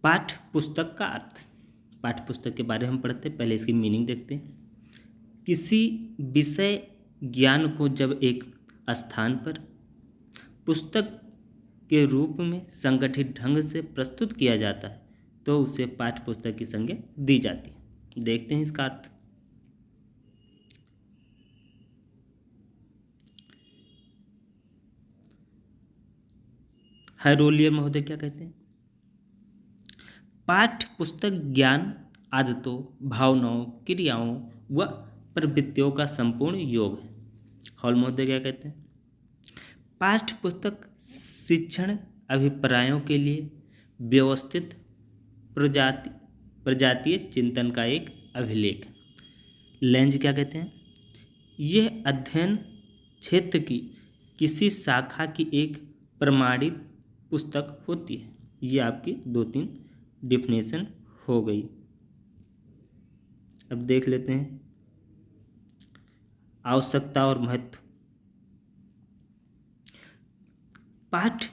पाठ्य पुस्तक का अर्थ। पाठ्य पुस्तक के बारे में हम पढ़ते हैं, पहले इसकी मीनिंग देखते हैं। किसी विषय ज्ञान को जब एक स्थान पर पुस्तक के रूप में संगठित ढंग से प्रस्तुत किया जाता है तो उसे पाठ्य पुस्तक की संज्ञा दी जाती है। देखते हैं इसका अर्थ। हैरोलियर महोदय क्या कहते हैं? पाठ्य पुस्तक ज्ञान, आदतों, भावनाओं, क्रियाओं व प्रवृत्तियों का संपूर्ण योग है। हॉल महोदय क्या कहते हैं? पाठ्य पुस्तक शिक्षण अभिप्रायों के लिए व्यवस्थित प्रजातीय चिंतन का एक अभिलेख है। लेंज क्या कहते हैं? यह अध्ययन क्षेत्र की किसी शाखा की एक प्रमाणित पुस्तक होती है। ये आपकी 2-3 डिफिनेशन हो गई। अब देख लेते हैं आवश्यकता और महत्व। पाठ्य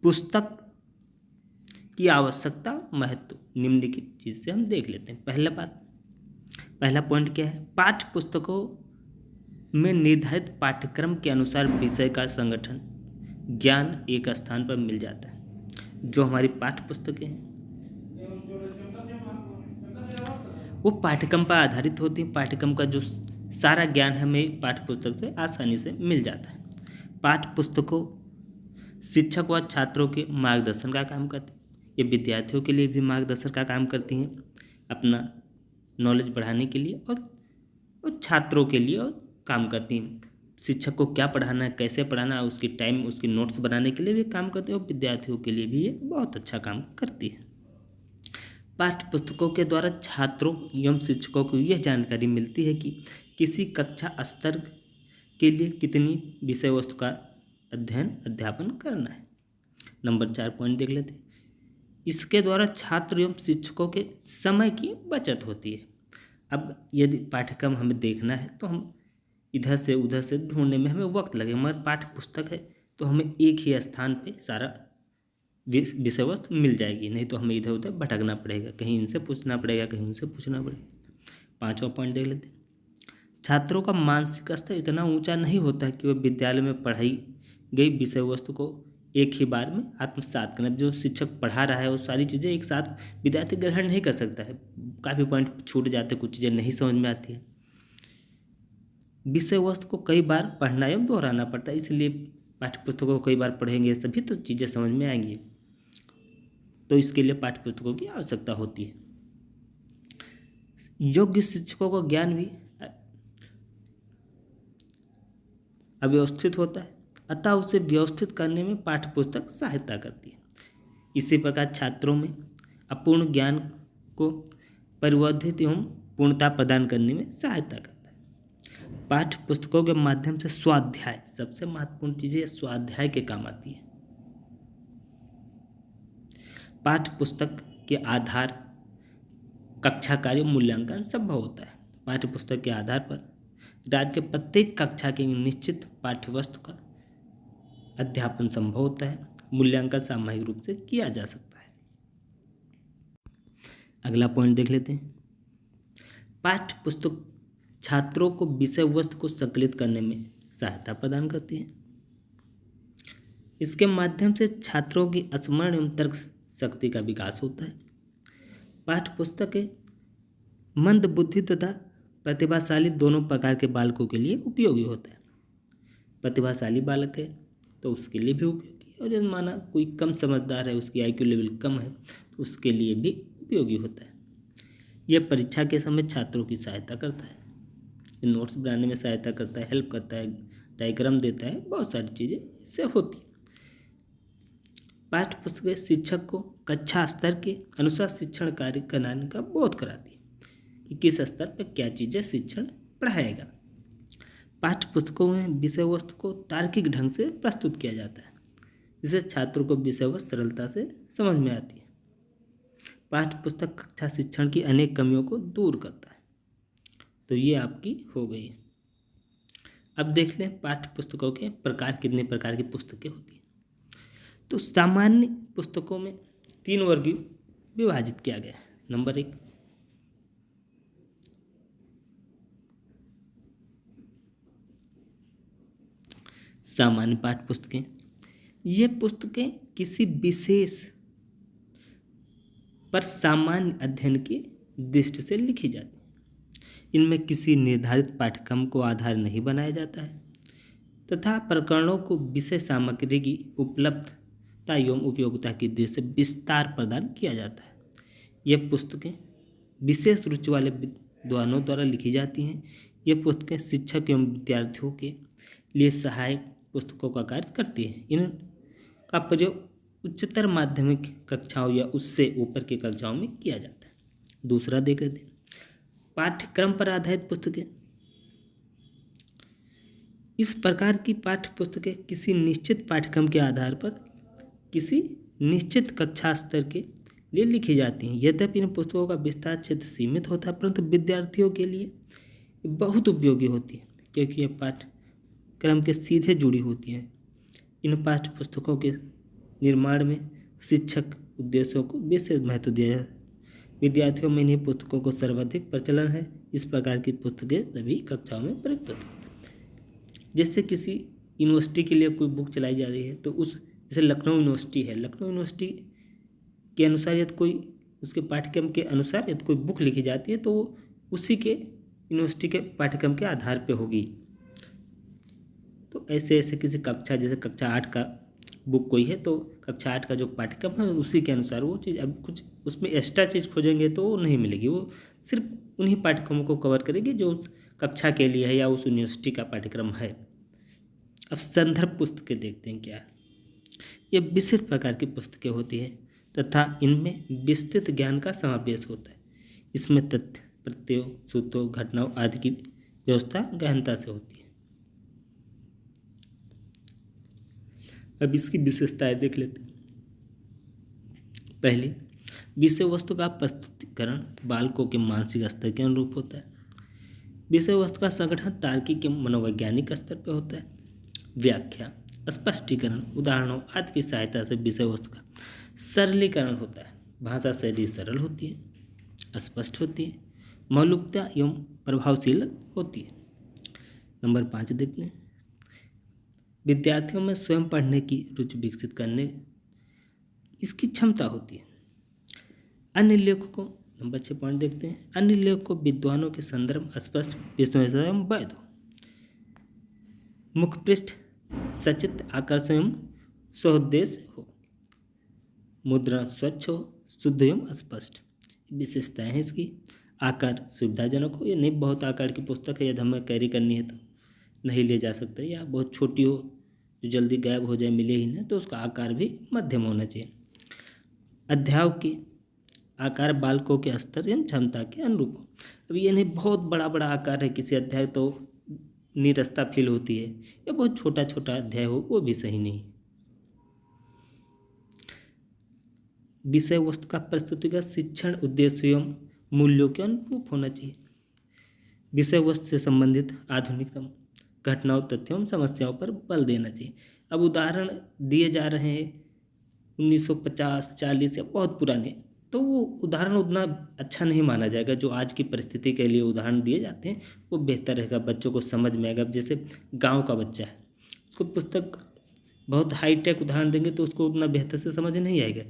पुस्तक की आवश्यकता महत्व निम्नलिखित चीज से हम देख लेते हैं। पहला पॉइंट क्या है? पाठ्य पुस्तकों में निर्धारित पाठ्यक्रम के अनुसार विषय का संगठन ज्ञान एक स्थान पर मिल जाता है। जो हमारी पाठ्य पुस्तकें हैं वो पाठ्यक्रम पर आधारित होती है। पाठ्यक्रम का जो सारा ज्ञान हमें पाठ्य पुस्तक से आसानी से मिल जाता है। पाठ्य पुस्तकों शिक्षक व छात्रों के मार्गदर्शन का काम करती है। ये विद्यार्थियों के लिए भी मार्गदर्शन का काम करती हैं, अपना नॉलेज बढ़ाने के लिए और छात्रों के लिए और काम करती हैं। शिक्षक को क्या पढ़ाना है, कैसे पढ़ाना है, उसकी टाइम, उसकी नोट्स बनाने के लिए भी काम करती है और विद्यार्थियों के लिए भी ये बहुत अच्छा काम करती है। पाठ्य पुस्तकों के द्वारा छात्रों एवं शिक्षकों को यह जानकारी मिलती है कि किसी कक्षा स्तर के लिए कितनी विषय वस्तु का अध्यापन करना है। नंबर 4 पॉइंट देख लेते हैं। इसके द्वारा छात्र एवं शिक्षकों के समय की बचत होती है। अब यदि पाठ्यक्रम हमें देखना है तो हम इधर से उधर से ढूंढने में हमें वक्त लगे, मगर पाठ्य पुस्तक है तो हमें एक ही स्थान पे सारा विषय वस्तु मिल जाएगी। नहीं तो हमें इधर उधर भटकना पड़ेगा, कहीं इनसे पूछना पड़ेगा, कहीं उनसे पूछना पड़ेगा। 5वां पॉइंट देख लेते हैं। छात्रों का मानसिक स्तर इतना ऊंचा नहीं होता कि वह विद्यालय में पढ़ाई गई विषय वस्तु को एक ही बार में आत्मसात करना। जो शिक्षक पढ़ा रहा है वो सारी चीज़ें एक साथ विद्यार्थी ग्रहण नहीं कर सकता है। काफ़ी पॉइंट छूट जाते, कुछ चीज़ें नहीं समझ में आती है। विषय वस्तु को कई बार पढ़ना एवं दोहराना पड़ता है, इसलिए पाठ्य पुस्तकों को कई बार पढ़ेंगे तभी तो चीज़ें समझ में आएंगी। तो इसके लिए पाठ्य पुस्तकों की आवश्यकता होती है। योग्य शिक्षकों को ज्ञान भी अव्यवस्थित होता है, अतः उसे व्यवस्थित करने में पाठ्य पुस्तक सहायता करती है। इसी प्रकार छात्रों में अपूर्ण ज्ञान को परिवर्धित एवं पूर्णता प्रदान करने में सहायता करता है। पाठ्य पुस्तकों के माध्यम से स्वाध्याय, सबसे महत्वपूर्ण चीज़ है, स्वाध्याय के काम आती है। पाठ्य पुस्तक के आधार कक्षा कार्य मूल्यांकन संभव होता है। पाठ्य पुस्तक के आधार पर राज्य के प्रत्येक कक्षा के निश्चित पाठ्य वस्तु का अध्यापन संभव होता है। मूल्यांकन सामूहिक रूप से किया जा सकता है। अगला पॉइंट देख लेते हैं। पाठ्य पुस्तक छात्रों को विषय वस्तु को संकलित करने में सहायता प्रदान करती है। इसके माध्यम से छात्रों की स्मरण एवं तर्क शक्ति का विकास होता है। पाठ्य पुस्तकें मंद बुद्धि तथा प्रतिभाशाली दोनों प्रकार के बालकों के लिए उपयोगी होता है। प्रतिभाशाली बालक है तो उसके लिए भी उपयोगी है, और यदि माना कोई कम समझदार है, उसकी IQ लेवल कम है, तो उसके लिए भी उपयोगी होता है। यह परीक्षा के समय छात्रों की सहायता करता है, नोट्स बनाने में सहायता करता है, हेल्प करता है, डायग्राम देता है, बहुत सारी चीज़ें इससे होती है। पाठ्य पुस्तकें शिक्षक को कक्षा स्तर के अनुसार शिक्षण कार्य कराने का बोध कराती है कि किस स्तर पर क्या चीज़ें शिक्षण पढ़ाएगा। पाठ्य पुस्तकों में विषय वस्तु को तार्किक ढंग से प्रस्तुत किया जाता है, जिससे छात्रों को विषय वस्तु सरलता से समझ में आती है। पाठ्य पुस्तक कक्षा शिक्षण की अनेक कमियों को दूर करता है। तो ये आपकी हो गई। अब देख लें पाठ्य पुस्तकों के प्रकार, कितने प्रकार की पुस्तकें होती हैं। तो सामान्य पुस्तकों में 3 वर्ग में विभाजित किया गया है। नंबर 1, सामान्य पाठ्य पुस्तकें। ये पुस्तकें किसी विशेष पर सामान्य अध्ययन की दृष्टि से लिखी जाती हैं। इनमें किसी निर्धारित पाठ्यक्रम को आधार नहीं बनाया जाता है तथा प्रकरणों को विषय सामग्री की उपलब्धता एवं उपयोगिता की दृष्टि से विस्तार प्रदान किया जाता है। ये पुस्तकें विशेष रुचि वाले विद्वानों द्वारा लिखी जाती हैं। ये पुस्तकें शिक्षक एवं विद्यार्थियों के लिए सहायक पुस्तकों का कार्य करती हैं। इनका प्रयोग उच्चतर माध्यमिक कक्षाओं या उससे ऊपर की कक्षाओं में किया जाता है। दूसरा देख लेते हैं, पाठ्यक्रम पर आधारित पुस्तकें। इस प्रकार की पाठ्य पुस्तकें किसी निश्चित पाठ्यक्रम के आधार पर किसी निश्चित कक्षा स्तर के लिए लिखी जाती हैं। यद्यपि इन पुस्तकों का विस्तार क्षेत्र सीमित होता है, परंतु विद्यार्थियों के लिए बहुत उपयोगी होती है क्योंकि ये पाठ्यक्रम के सीधे जुड़ी होती हैं। इन पाठ्य पुस्तकों के निर्माण में शिक्षक उद्देश्यों को विशेष महत्व दिया जाता है। विद्यार्थियों में इन्हीं पुस्तकों को सर्वाधिक प्रचलन है। इस प्रकार की पुस्तकें सभी कक्षाओं में प्रयुक्त होती हैं। जैसे किसी यूनिवर्सिटी के लिए कोई बुक चलाई जा रही है तो जैसे लखनऊ यूनिवर्सिटी है, लखनऊ यूनिवर्सिटी के अनुसार यदि कोई उसके पाठ्यक्रम के अनुसार यदि कोई बुक लिखी जाती है तो वो उसी के यूनिवर्सिटी के पाठ्यक्रम के आधार पे होगी। तो ऐसे ऐसे किसी कक्षा, जैसे कक्षा 8 का बुक कोई है तो कक्षा 8 का जो पाठ्यक्रम है उसी के अनुसार वो चीज़, अब कुछ उसमें एक्स्ट्रा चीज़ खोजेंगे तो वो नहीं मिलेगी। वो सिर्फ उन्हीं पाठ्यक्रमों को कवर करेगी जो उस कक्षा के लिए है या उस यूनिवर्सिटी का पाठ्यक्रम है। अब संदर्भ पुस्तकें देखते हैं क्या है। ये विशेष प्रकार की पुस्तकें होती हैं तथा इनमें विस्तृत ज्ञान का समावेश होता है। इसमें तथ्य, प्रत्ययों, सूत्रों, घटनाओं आदि की व्यवस्था गहनता से होती है। अब इसकी विशेषताएं देख लेते हैं। पहली, विषय वस्तु का प्रस्तुतिकरण बालकों के मानसिक स्तर के अनुरूप होता है। विषय वस्तु का संगठन तार्किक एवं मनोवैज्ञानिक स्तर पर होता है। व्याख्या, स्पष्टीकरण, उदाहरणों आदि की सहायता से विषय वस्तु का सरलीकरण होता है। भाषा शैली सरल होती है, स्पष्ट होती है, मौलिकता एवं प्रभावशील होती है। नंबर 5 देखते हैं, विद्यार्थियों में स्वयं पढ़ने की रुचि विकसित करने इसकी क्षमता होती है। अन्य लेखकों, नंबर 6 पॉइंट देखते हैं, अन्य लेखकों विद्वानों के संदर्भ स्पष्ट, विश्वसनीय एवं वैध हो। मुखपृष्ठ सचित्र, आकर्षण एवं सहोद्देश्य हो। मुद्रण स्वच्छ हो, शुद्ध एवं स्पष्ट। विशेषताएं हैं इसकी। आकार सुविधाजनक हो, ये नहीं बहुत आकार की पुस्तक है, यदि हमें कैरी करनी है तो नहीं ले जा सकते, या बहुत छोटी हो जो जल्दी गायब हो जाए, मिले ही ना, तो उसका आकार भी मध्यम होना चाहिए। अध्यायों के आकार बालकों के स्तर एवं क्षमता के अनुरूप हो। अब ये नहीं बहुत बड़ा बड़ा आकार है किसी अध्याय तो नीरसता फील होती है, या बहुत छोटा छोटा अध्याय हो वो भी सही नहीं। विषय वस्तु का प्रस्तुतिगत शिक्षण उद्देश्य एवं मूल्यों के अनुरूप होना चाहिए। विषय वस्तु से संबंधित आधुनिकतम घटनाओं, तथ्यों एवं समस्याओं पर बल देना चाहिए। अब उदाहरण दिए जा रहे हैं 1950, 40 या बहुत पुराने, तो वो उदाहरण उतना अच्छा नहीं माना जाएगा। जो आज की परिस्थिति के लिए उदाहरण दिए जाते हैं वो बेहतर रहेगा, बच्चों को समझ में आएगा। जैसे गांव का बच्चा है, उसको पुस्तक बहुत हाईटेक उदाहरण देंगे तो उसको उतना बेहतर से समझ नहीं आएगा।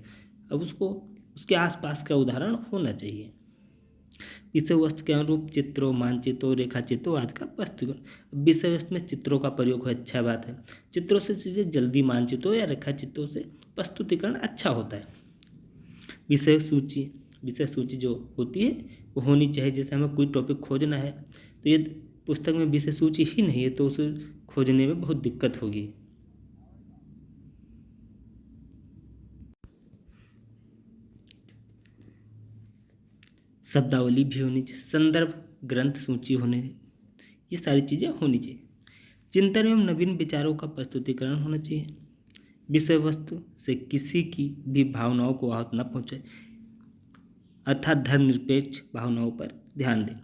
अब उसको उसके आसपास का उदाहरण होना चाहिए। विषय वस्तु के अनुरूप चित्रों, मानचित्रों, रेखाचित्रों आदि का प्रस्तुतिकरण। विषय वस्तु में चित्रों का प्रयोग है, अच्छा बात है। चित्रों से चीज़ें जल्दी मानचित्रों या रेखाचित्रों से प्रस्तुतिकरण अच्छा होता है। विषय सूची जो होती है वो होनी चाहिए। जैसे हमें कोई टॉपिक खोजना है तो ये पुस्तक में विषय सूची ही नहीं है तो उसे खोजने में बहुत दिक्कत होगी। शब्दावली भी होनी चाहिए, संदर्भ ग्रंथ सूची होने, ये सारी चीज़ें होनी चाहिए। चिंतन एवं नवीन विचारों का प्रस्तुतिकरण होना चाहिए। विषय वस्तु से किसी की भी भावनाओं को आहत न पहुँचे, अर्थात धर्मनिरपेक्ष भावनाओं पर ध्यान दें।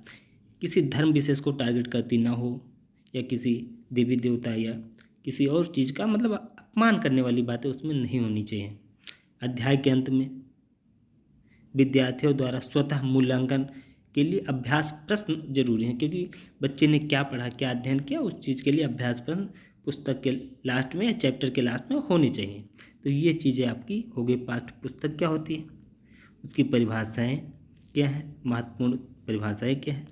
किसी धर्म विशेष को टारगेट करती ना हो, या किसी देवी देवता या किसी और चीज़ का मतलब अपमान करने वाली बातें उसमें नहीं होनी चाहिए। अध्याय के अंत में विद्यार्थियों द्वारा स्वतः मूल्यांकन के लिए अभ्यास प्रश्न जरूरी हैं, क्योंकि बच्चे ने क्या पढ़ा, क्या अध्ययन किया, उस चीज़ के लिए अभ्यास प्रश्न पुस्तक के लास्ट में या चैप्टर के लास्ट में होनी चाहिए। तो ये चीज़ें आपकी हो गई। पाठ्य पुस्तक क्या होती है, उसकी परिभाषाएं क्या हैं, महत्वपूर्ण परिभाषाएं क्या हैं,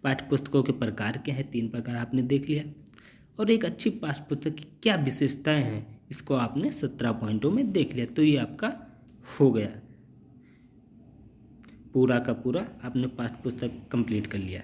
पाठ्य पुस्तकों के प्रकार क्या हैं, 3 प्रकार आपने देख लिया, और एक अच्छी पाठ्य पुस्तक की क्या विशेषताएं हैं, इसको आपने 17 पॉइंटों में देख लिया। तो ये आपका हो गया, पूरा का पूरा आपने पाठ्य पुस्तक कंप्लीट कर लिया।